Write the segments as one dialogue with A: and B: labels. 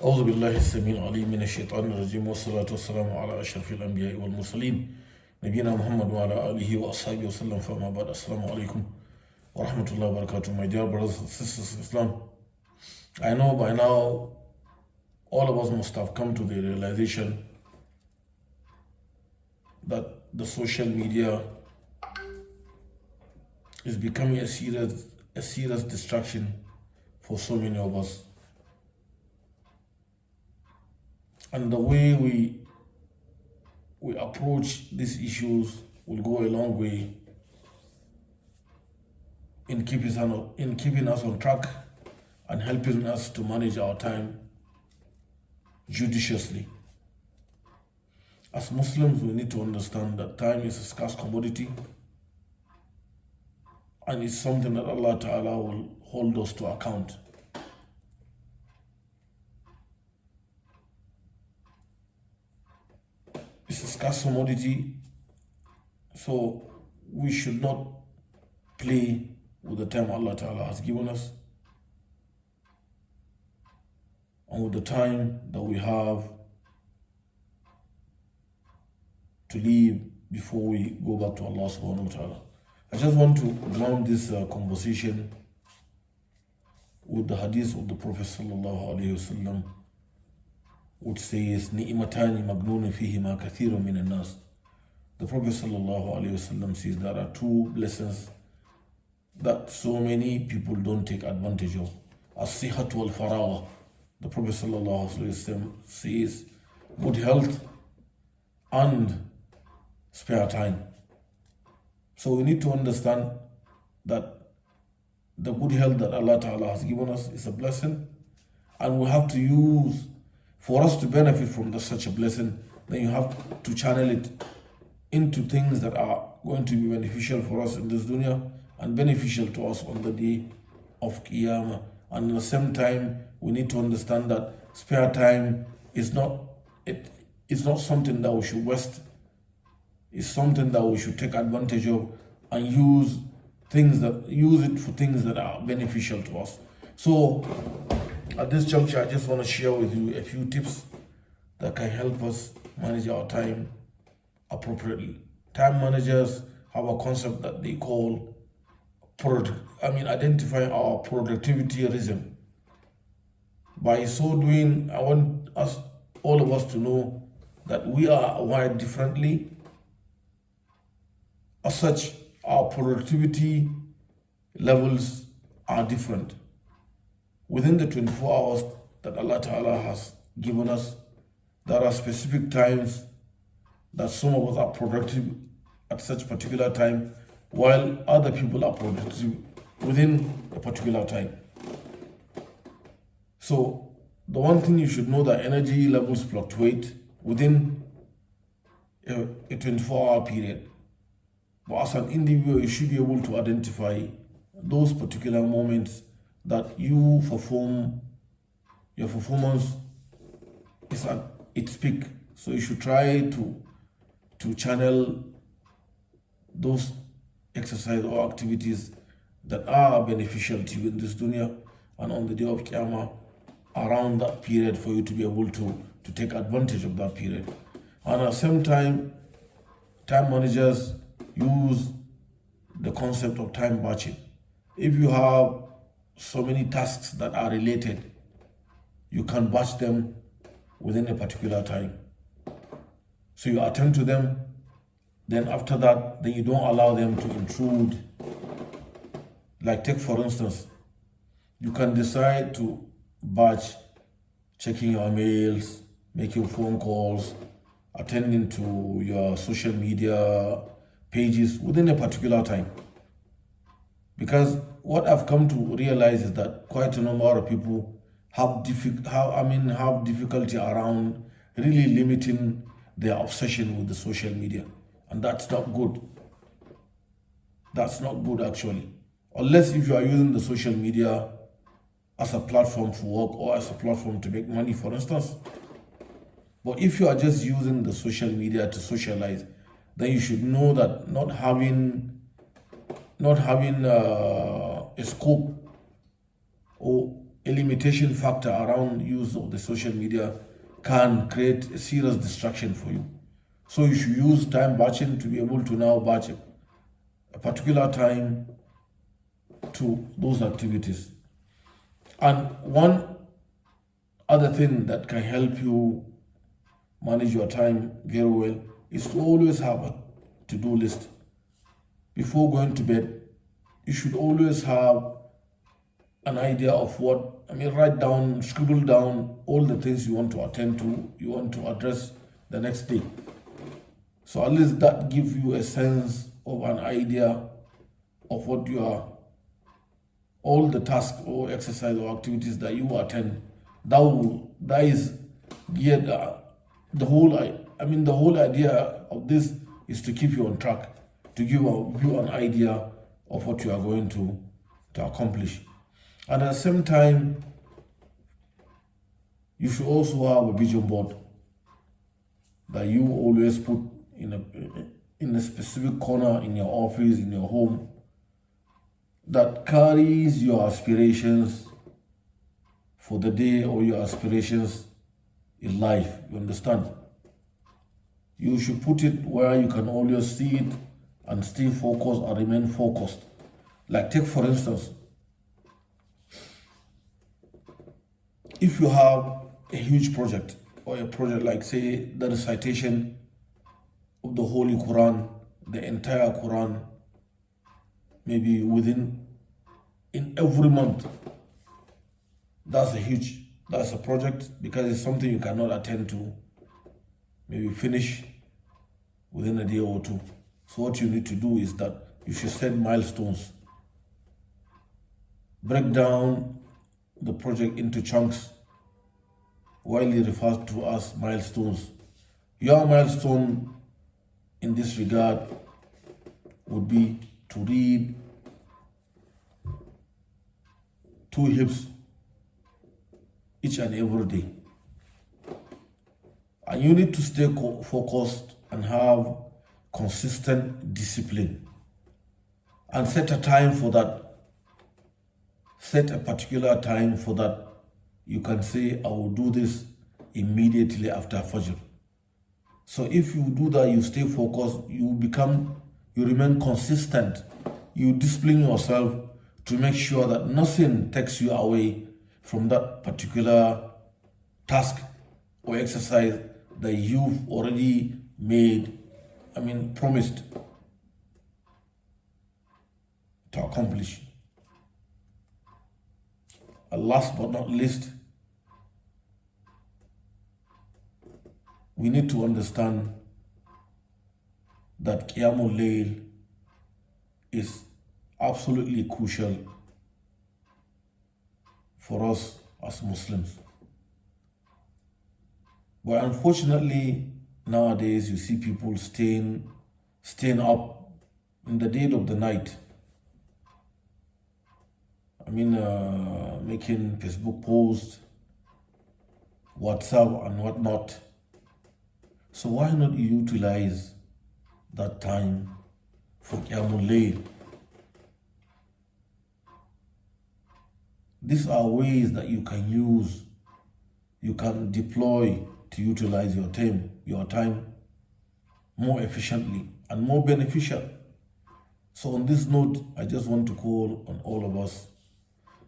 A: أعوذ بالله السميع العليم من الشيطان الرجيم والصلاة والسلام على أشرف الأنبياء والمرسلين نبينا محمد وعلى آله وأصحابه وسلم فما بعد السلام عليكم ورحمة الله وبركاته. My dear brothers and sisters in Islam, I know by now all of us must have come to the realization that the social media is becoming a serious distraction for so many of us. And the way we approach these issues will go a long way in keeping us on track and helping us to manage our time judiciously. As Muslims, we need to understand that time is a scarce commodity, and it's something that Allah Ta'ala will hold us to account. It's a scarce commodity, so we should not play with the time Allah Ta'ala has given us and with the time that we have to live before we go back to Allah Subhanahu wa Ta'ala. I just want to ground this conversation with the hadith of the Prophet Sallallahu Alaihi Wasallam, which says, "Ni'matani magnun fihima kathirun min nas." The Prophet Sallallahu Alaihi Wasallam says there are two blessings that so many people don't take advantage of. As-sihhatu wal faragha. The Prophet Sallallahu Alaihi Wasallam says good health and spare time. So we need to understand that the good health that Allah Ta'ala has given us is a blessing, and we have to use, for us to benefit from such a blessing, then you have to channel it into things that are going to be beneficial for us in this dunya and beneficial to us on the day of Qiyamah. And at the same time, we need to understand that spare time is not something that we should waste. It's something that we should take advantage of and use it for things that are beneficial to us. So at this juncture, I just want to share with you a few tips that can help us manage our time appropriately. Time managers have a concept that they call identifying our productivity rhythm. By so doing, I want all of us to know that we are wired differently. As such, our productivity levels are different. Within the 24 hours that Allah Ta'ala has given us, there are specific times that some of us are productive at such particular time, while other people are productive within a particular time. So the one thing you should know, that energy levels fluctuate within a 24-hour period. But as an individual, you should be able to identify those particular moments that your performance is at its peak. So you should try to channel those exercise or activities that are beneficial to you in this dunya and on the day of Qiyamah around that period, for you to be able to take advantage of that period. And at the same time, time managers use the concept of time batching. If you have so many tasks that are related, you can batch them within a particular time. So you attend to them, then after that, then you don't allow them to intrude. Like take for instance, you can decide to batch checking your mails, making phone calls, attending to your social media pages within a particular time. Because what I've come to realize is that quite a number of people have difficulty around really limiting their obsession with the social media. And that's not good. That's not good actually. Unless if you are using the social media as a platform for work or as a platform to make money, for instance. But if you are just using the social media to socialize, then you should know that not having a scope or a limitation factor around use of the social media can create a serious distraction for you. So you should use time batching to be able to now batch a particular time to those activities. And one other thing that can help you manage your time very well is to always have a to-do list. Before going to bed, you should always have an idea of write down, scribble down all the things you want to attend to, you want to address the next day. So at least that gives you a sense of an idea of what you are, all the tasks or exercise or activities that you attend. That is geared, the whole idea of this is to keep you on track, to give you an idea of what you are going to accomplish. And at the same time, you should also have a vision board that you always put in a specific corner in your office, in your home, that carries your aspirations for the day or your aspirations in life. You understand? You should put it where you can always see it and stay focused and remain focused. Like take for instance, if you have a huge project or a project like say the recitation of the Holy Quran, the entire Quran, maybe in every month, that's a project because it's something you cannot attend to, maybe finish within a day or two. So what you need to do is that you should set milestones. Break down the project into chunks, widely referred to as milestones. Your milestone in this regard would be to read 2 hizbs each and every day. And you need to stay focused and have consistent discipline. And set a time for that. Set a particular time for that. You can say, I will do this immediately after Fajr. So if you do that, you stay focused, you remain consistent, you discipline yourself to make sure that nothing takes you away from that particular task or exercise that you've already promised to accomplish. And last but not least, we need to understand that Qiyamul Layl is absolutely crucial for us as Muslims. But unfortunately, nowadays you see people staying up in the dead of the night. Making Facebook posts, WhatsApp and whatnot. So why not utilize that time for Qiyamul Layl? These are ways that you can deploy to utilize your time more efficiently and more beneficial. So on this note, I just want to call on all of us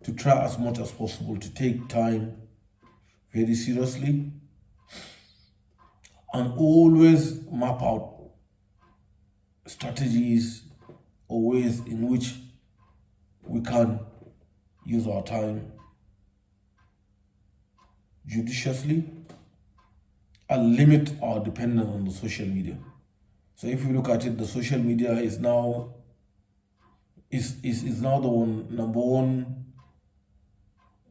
A: to try as much as possible to take time very seriously and always map out strategies or ways in which we can use our time judiciously and limit our dependence on the social media. So if you look at it, the social media is now the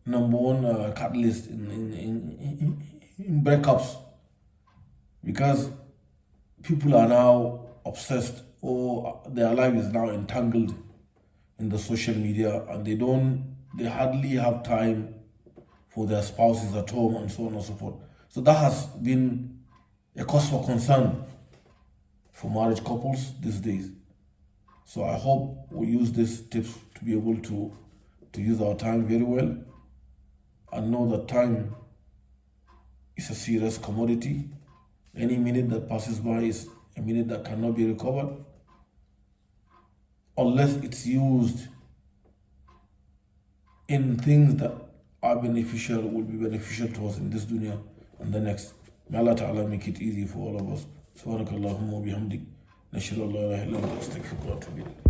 A: number one catalyst in breakups, because people are now obsessed or their life is now entangled in the social media and they hardly have time for their spouses at home and so on and so forth. So that has been a cause for concern for marriage couples these days. So I hope we use these tips to be able to use our time very well and know that time is a serious commodity. Any minute that passes by is a minute that cannot be recovered unless it's used in things that are beneficial, will be beneficial to us in this dunya and the next. May Allah Ta'ala make it easy for all of us. Subhanakallahumma wa bihamdik. Nashhadu an la ilaha illa anta astaghfiruka wa atubu ilayk.